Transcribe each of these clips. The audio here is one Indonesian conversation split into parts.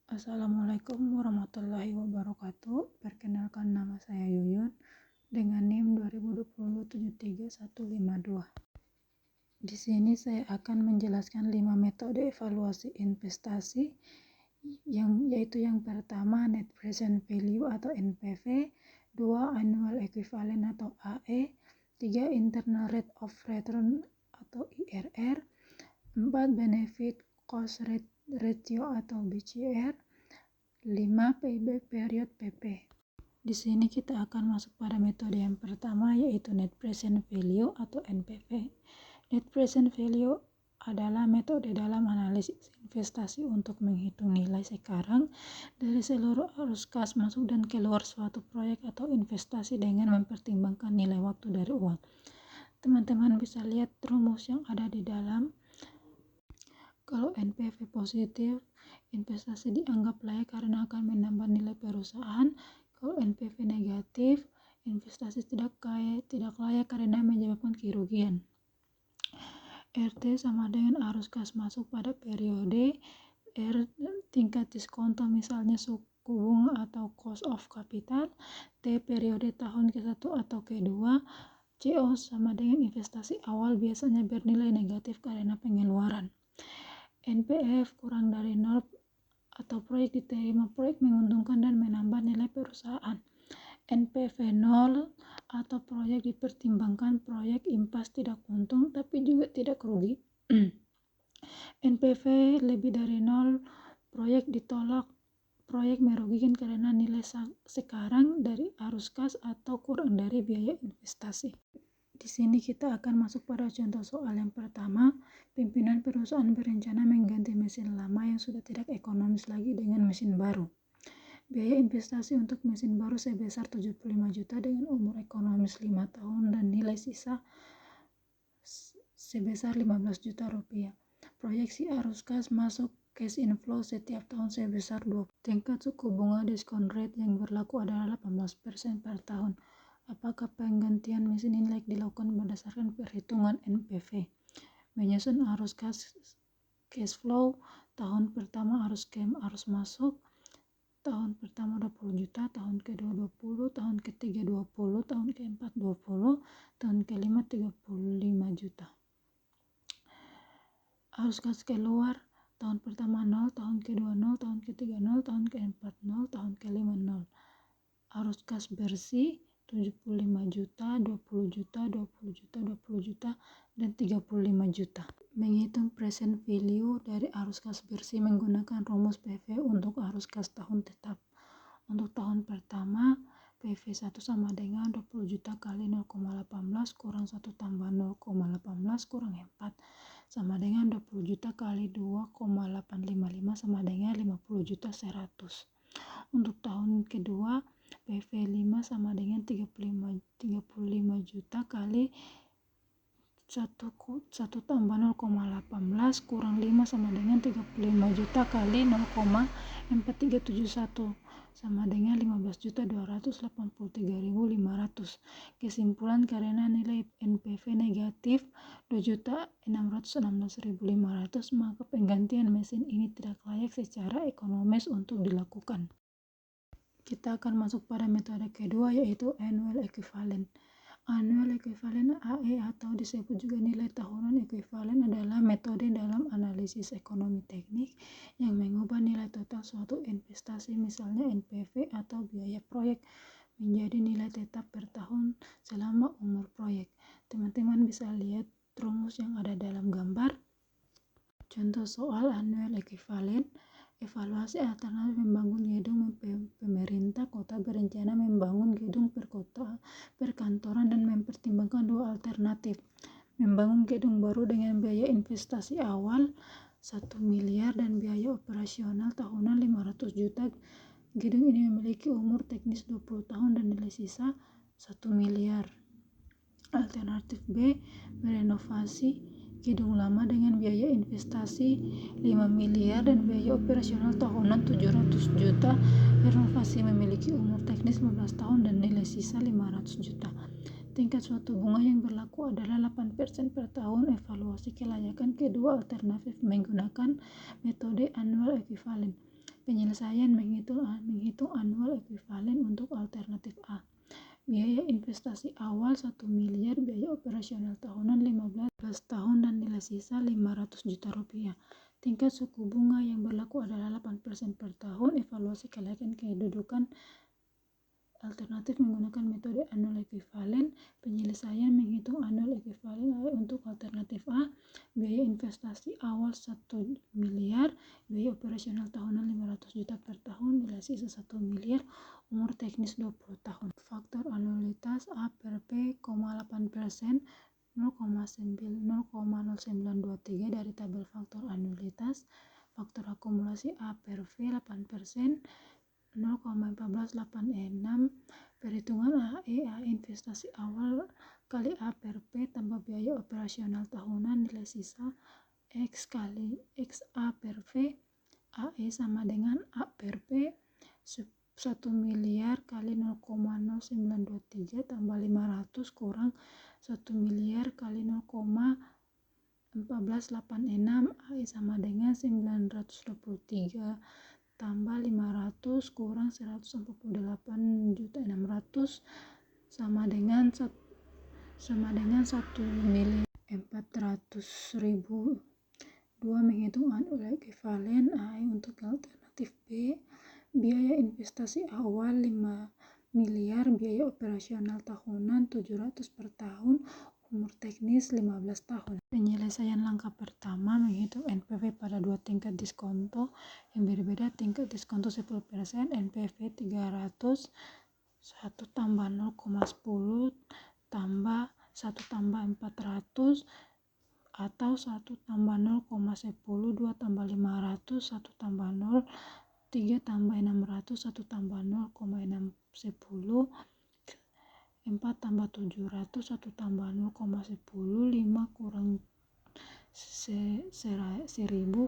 Assalamualaikum warahmatullahi wabarakatuh. Perkenalkan, nama saya Yuyun dengan NIM 2020 73152. Di sini saya akan menjelaskan 5 metode evaluasi investasi yaitu yang pertama Net Present Value atau NPV, 2 Annual Equivalent atau AE, 3 Internal Rate of Return atau IRR, 4 Benefit Cost Ratio atau BCR, 5 Payback Period PP. Di sini kita akan masuk pada metode yang pertama yaitu Net Present Value atau NPV. Net Present Value adalah metode dalam analisis investasi untuk menghitung nilai sekarang dari seluruh arus kas masuk dan keluar suatu proyek atau investasi dengan mempertimbangkan nilai waktu dari uang. Teman-teman bisa lihat rumus yang ada di dalam. Kalau NPV positif, investasi dianggap layak karena akan menambah nilai perusahaan. Kalau NPV negatif, investasi tidak layak karena menyebabkan kerugian. RT sama dengan arus kas masuk pada periode, R tingkat diskonto misalnya suku bunga atau cost of capital, T periode tahun ke-1 atau ke-2, CO sama dengan investasi awal biasanya bernilai negatif karena pengeluaran. NPF kurang dari 0 atau proyek diterima proyek menguntungkan dan menambah nilai perusahaan. NPV 0 atau proyek dipertimbangkan proyek impas tidak untung tapi juga tidak rugi. NPV lebih dari 0 proyek ditolak, proyek merugikan karena nilai sekarang dari arus kas atau kurang dari biaya investasi. Di sini kita akan masuk pada contoh soal yang pertama. Pimpinan perusahaan berencana mengganti mesin lama yang sudah tidak ekonomis lagi dengan mesin baru. Biaya investasi untuk mesin baru sebesar 75 juta dengan umur ekonomis 5 tahun dan nilai sisa sebesar 15 juta rupiah. Proyeksi arus kas masuk cash inflow setiap tahun sebesar 20. Tingkat suku bunga diskon rate yang berlaku adalah 18% per tahun. Apakah penggantian mesin ini layak dilakukan berdasarkan perhitungan NPV? Menyusun arus cash flow. Tahun pertama arus masuk, tahun pertama 20 juta, tahun kedua 20, tahun ketiga 20, tahun keempat 20, tahun kelima 35 juta. Arus kas keluar, tahun pertama 0, tahun kedua 0, tahun ketiga 0, tahun keempat 0, tahun kelima 0. Arus kas bersih 75 juta, 20 juta, 20 juta, 20 juta, dan 35 juta. Menghitung present value dari arus kas bersih menggunakan rumus PV untuk arus kas tahun tetap. Untuk tahun pertama, PV1 sama dengan 20 juta kali 0,18 kurang 1 tambah 0,18 kurang 4 sama dengan 20 juta kali 2,855 sama dengan 50 juta 100. Untuk tahun kedua, PV5 sama dengan 35 juta kali 1 tambah 0,18 kurang 5 sama dengan 35 juta kali 0,4371 sama dengan 15.283.500. Kesimpulan, karena nilai NPV negatif 2.616.500, maka penggantian mesin ini tidak layak secara ekonomis untuk dilakukan. Kita akan masuk pada metode kedua yaitu Annual Equivalent. Annual Equivalent AE atau disebut juga nilai tahunan ekuivalen adalah metode dalam analisis ekonomi teknik yang mengubah nilai total suatu investasi, misalnya NPV atau biaya proyek, menjadi nilai tetap per tahun selama umur proyek. Teman-teman bisa lihat rumus yang ada dalam gambar. Contoh soal Annual Equivalent. Evaluasi alternatif membangun gedung. Pemerintah kota berencana membangun gedung perkantoran dan mempertimbangkan dua alternatif. Membangun gedung baru dengan biaya investasi awal 1 miliar dan biaya operasional tahunan 500 juta. Gedung ini memiliki umur teknis 20 tahun dan nilai sisa 1 miliar. Alternatif B, merenovasi gedung lama dengan biaya investasi 5 miliar dan biaya operasional tahunan 700 juta. Renovasi memiliki umur teknis 15 tahun dan nilai sisa 500 juta. Tingkat suatu bunga yang berlaku adalah 8% per tahun. Evaluasi kelayakan kedua alternatif menggunakan metode Annual Equivalent. Penyelesaian menghitung annual ekuivalen untuk alternatif A. Biaya investasi awal 1 miliar, biaya operasional tahunan 15 tahun dan nilai sisa 500 juta rupiah. Tingkat suku bunga yang berlaku adalah 8% per tahun. Evaluasi kelayakan kedudukan alternatif menggunakan metode annual ekuivalen. Penyelesaian menghitung annual ekuivalen untuk alternatif A. Biaya investasi awal 1 miliar, biaya operasional tahunan 500 juta per tahun, nilai sisa 1 miliar, umur teknis 20 tahun. Faktor anualitas A per P, 8%, 0,0923 dari tabel faktor anualitas. Faktor akumulasi A per V 8%, 0,1486. Perhitungan AE investasi awal kali A per P tambah biaya operasional tahunan nilai sisa X kali X A per V. AE sama dengan A per P 1 miliar kali 0,0923 tambah 500 kurang 1 miliar kali 0,1486. AE sama dengan 923 tambah 500 kurang 148.600 sama dengan 1 miliar 400.000. 2. Menghitung annual ekuivalen AE untuk alternatif B. Biaya investasi awal 5 miliar, biaya operasional tahunan 700 per tahun, umur teknis 15 tahun. Penyelesaian langkah pertama menghitung NPV pada 2 tingkat diskonto yang berbeda. Tingkat diskonto 10%, NPV 300, 1 tambah 0,10 tambah 1 tambah 400 atau 1 tambah 0,10, 2 tambah 500, 1 tambah 0, 3 tambah 600, 1 tambah 0,610, 4 tambah 700, 1 tambah 0,10, 5 kurang 1000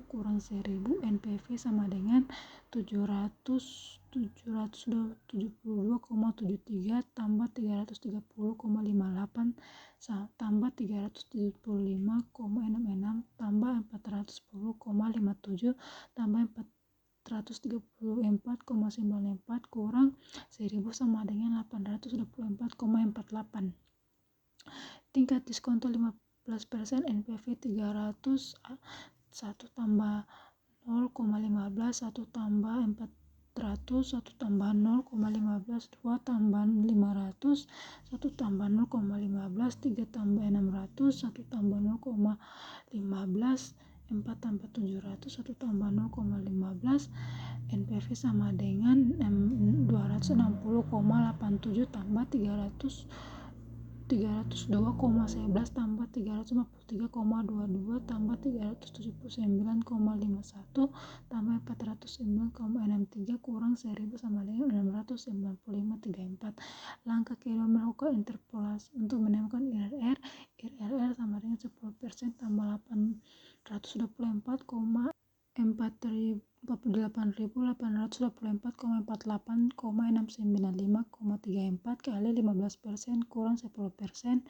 kurang 1000, NPV sama dengan 772,73 tambah 330,58 tambah 375,66 tambah 410,57 tambah 434,94 kurang 1000 sama dengan 824,48. Tingkat diskonto 15%, NPV 300, 1 tambah 0,15, 1 tambah 400, 1 tambah 0,15, 2 tambah 500, 1 tambah 0,15, 3 tambah 600, 1 tambah 0,15, 4 tambah 700, 1 tambah 0,15, NPV sama dengan 260,87 tambah 302,11 tambah 353,22 tambah 379,51 tambah 409,63 kurang 1000 sama dengan 695,34. Langkah kedua melakukan interpolasi untuk menemukan IRR. IRR sama dengan 10% tambah 824,695,34 kali 15% kurang 10%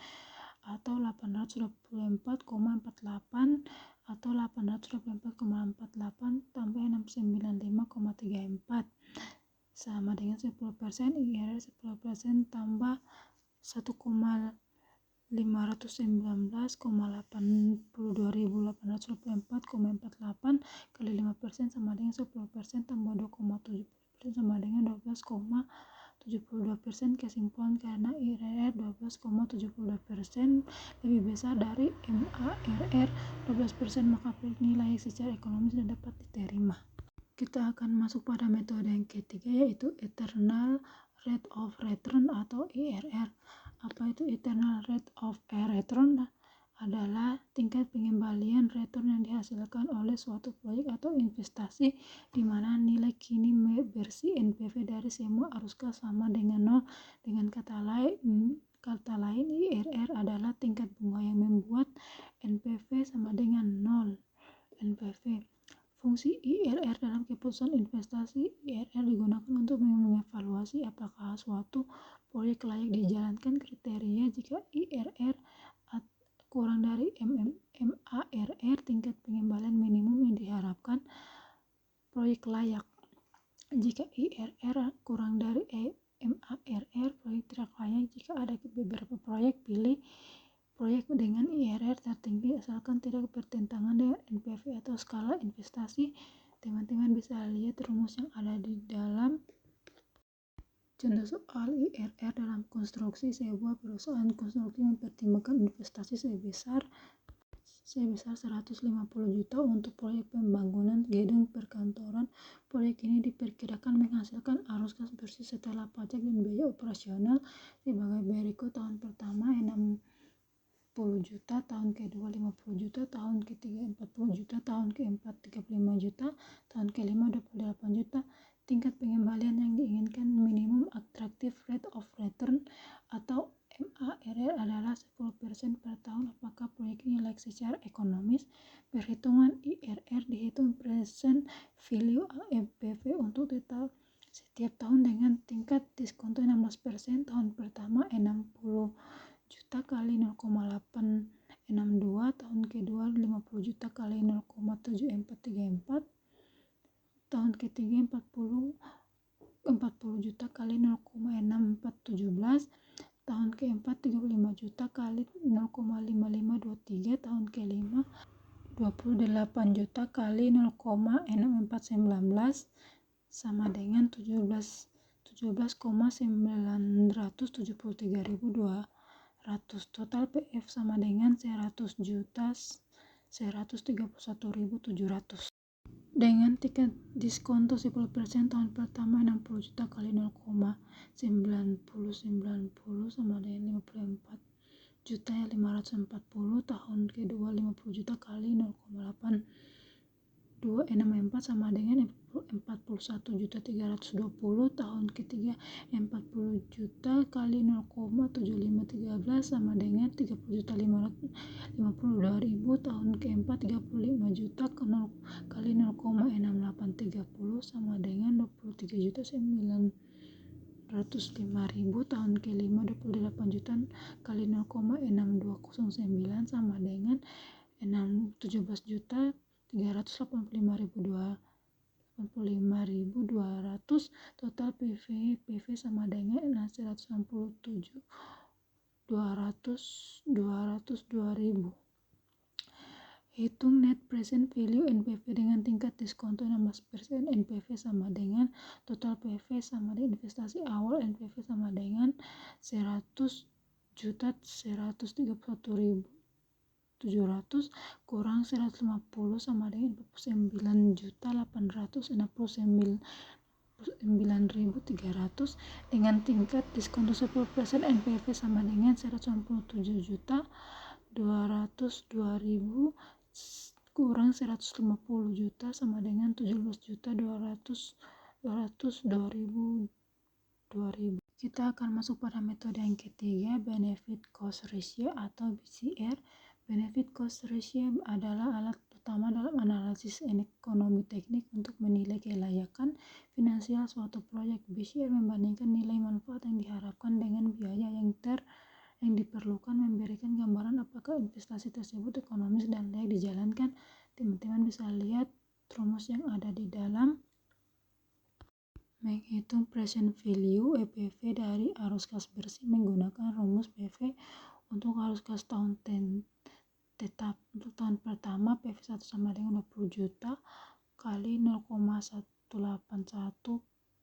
atau 824,48 atau 824,48 tambah 695,34 sama dengan 10%. IRR 10% tambah 1,519,82.824,48 kali 5% sama dengan 10% tambah 2,70% sama dengan 12,72%. Kesimpulan, karena IRR 12,72% lebih besar dari MARR 12%, maka proyek nilai secara ekonomis dan dapat diterima. Kita akan masuk pada metode yang ketiga, yaitu Internal Rate of Return atau IRR. Apa itu Internal Rate of Return? Adalah tingkat pengembalian return yang dihasilkan oleh suatu proyek atau investasi di mana nilai kini bersih NPV dari semua arus kas sama dengan 0. Dengan kata lain, IRR adalah tingkat bunga yang membuat NPV sama dengan 0. NPV. Fungsi IRR dalam keputusan investasi. IRR digunakan untuk mengevaluasi apakah suatu proyek layak dijalankan. Kriteria jika IRR kurang dari MARR, tingkat pengembalian minimum yang diharapkan proyek layak. Jika IRR kurang dari MARR, proyek tidak layak. Jika ada beberapa proyek, pilih proyek dengan IRR tertinggi asalkan tidak bertentangan dengan NPV atau skala investasi. Teman-teman bisa lihat rumus yang ada di dalam. Contoh soal IRR dalam konstruksi. Sebuah perusahaan konstruksi mempertimbangkan investasi sebesar 150 juta untuk proyek pembangunan gedung perkantoran. Proyek ini diperkirakan menghasilkan arus kas bersih setelah pajak dan biaya operasional sebagai berikut. Tahun pertama 60 juta, tahun kedua 50 juta, tahun ketiga 40 juta, tahun keempat 35 juta, tahun kelima 28 juta. Tingkat pengembalian yang diinginkan minimum attractive rate of return atau MARR adalah 10% per tahun. Apakah proyek ini layak secara ekonomis? Perhitungan IRR dihitung present value (PV) untuk setiap tahun dengan tingkat diskonto 16%. Tahun pertama 60 juta kali 0,862, tahun kedua 50 juta kali 0,7434, tahun ketiga 40 juta kali 0,6417, tahun keempat 35 juta kali 0,5523, tahun kelima 28 juta kali 0,6419 sama dengan 17,973.200. Total PF sama dengan 100 juta 131.700. Dengan tingkat diskonto 10%, tahun pertama 60 juta kali 0,9090 sama dengan 54 juta 540, tahun kedua 50 juta kali 0,8264 sama dengan 41 juta 320, tahun ketiga 40 juta kali 0,7513 sama dengan 30 juta 552.000, tahun keempat 35 juta kali 0,6830 sama dengan 23 juta 905.000, tahun kelima 28 juta kali 0,6209 sama dengan 17 juta 385.200. Total PV sama dengan 167.200.000. Hitung net present value NPV dengan tingkat diskonto 16%. NPV sama dengan total PV sama dengan investasi awal. NPV sama dengan 100 juta 131.700 kurang 150 sama dengan 49 juta 869.300. Dengan tingkat diskonto 10%, NPV sama dengan 197 juta 202.000 kurang 150 juta sama dengan 17 juta 200.000. Kita akan masuk pada metode yang ketiga, benefit cost ratio atau BCR. Benefit cost ratio adalah alat utama dalam analisis ekonomi teknik untuk menilai kelayakan finansial suatu proyek. BCR membandingkan nilai manfaat yang diharapkan dengan biaya yang diperlukan, memberikan gambaran apakah investasi tersebut ekonomis dan layak dijalankan. Teman-teman bisa lihat rumus yang ada di dalam. Menghitung present value (EPV) dari arus kas bersih menggunakan rumus PV untuk arus kas tahun tetap. Untuk tahun pertama PV 1 sama dengan 20 juta kali 0,181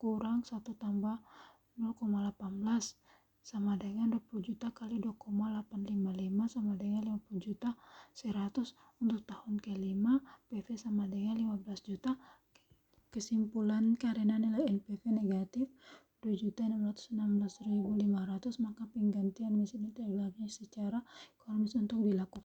kurang 1 tambah 0,18 sama dengan 20 juta kali 2,855 sama dengan 50 juta 100. Untuk tahun kelima PV sama dengan 15 juta. Kesimpulan, karena nilai NPV negatif 2.616.500 maka penggantian mesin integrasi secara ekonomis untuk dilakukan.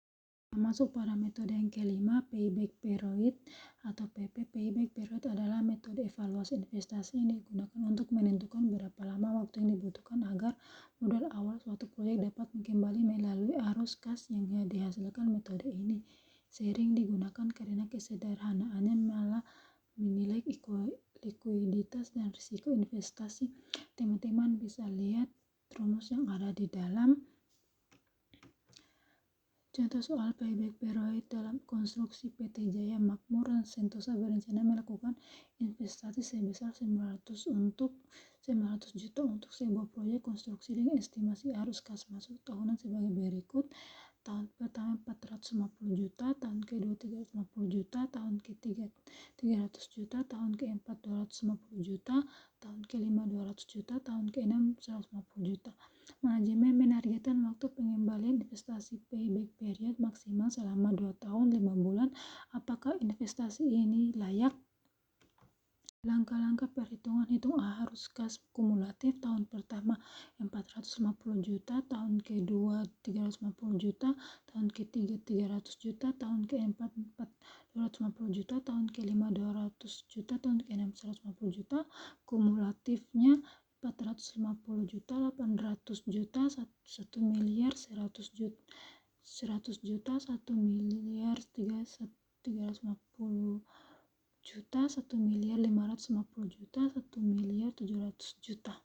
Masuk pada metode yang kelima, payback period atau PP. Payback period adalah metode evaluasi investasi yang digunakan untuk menentukan berapa lama waktu yang dibutuhkan agar modal awal suatu proyek dapat kembali melalui arus kas yang dihasilkan. Metode ini sering digunakan karena kesederhanaannya malah menilai likuiditas dan risiko investasi. Teman-teman bisa lihat rumus yang ada di dalam. Contoh soal payback period dalam konstruksi PT Jaya Makmur dan Sentosa berencana melakukan investasi sebesar 900 juta untuk sebuah proyek konstruksi dengan estimasi arus kas masuk tahunan sebagai berikut. Tahun pertama 450 juta, tahun kedua 350 juta, tahun ketiga 300 juta, tahun keempat 250 juta, tahun kelima 200 juta, tahun keenam 150 juta. Manajemen menargetkan waktu pengembalian investasi payback period maksimal selama 2 tahun 5 bulan. Apakah investasi ini layak? Langkah-langkah perhitungan hitung arus kas kumulatif tahun pertama 450 juta, tahun kedua 350 juta, tahun ketiga 300 juta, tahun keempat 250 juta, tahun kelima 200 juta, tahun keenam 150 juta. Kumulatifnya 450 juta, 800 juta, 1 miliar, 100 juta, 1 miliar, 350 juta, 1 miliar 550 juta, 1 miliar 700 juta.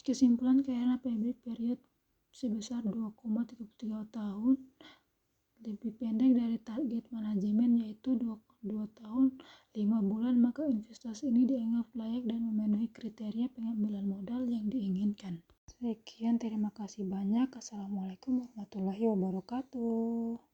Kesimpulan, karena payback period sebesar 2,33 tahun lebih pendek dari target manajemen yaitu 2 tahun 5 bulan, maka investasi ini dianggap layak dan memenuhi kriteria pengambilan modal yang diinginkan. Sekian, terima kasih banyak. Assalamualaikum warahmatullahi wabarakatuh.